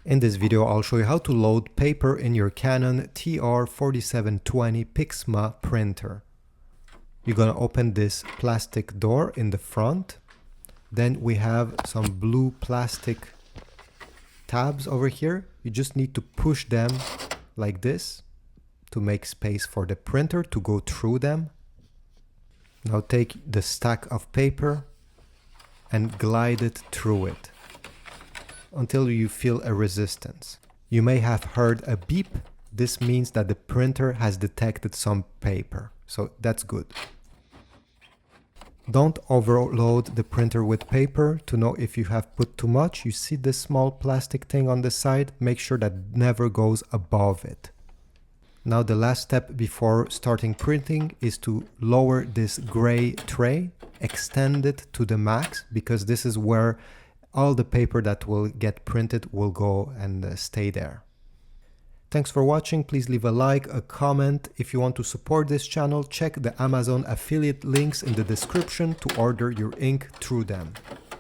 In this video, I'll show you how to load paper in your Canon TR4720 PIXMA printer. You're gonna open this plastic door in the front. Then we have some blue plastic tabs over here. You just need to push them like this to make space for the printer to go through them. Now take the stack of paper and glide it through it until you feel a resistance. You may have heard a beep. This means that the printer has detected some paper, so that's good. Don't overload the printer with paper to know if you have put too much. You see this small plastic thing on the side? Make sure that never goes above it. Now the last step before starting printing is to lower this gray tray, extend it to the max, because this is where all the paper that will get printed will go and stay there. Thanks for watching. Please leave a like, a comment. If you want to support this channel, check the Amazon affiliate links in the description to order your ink through them.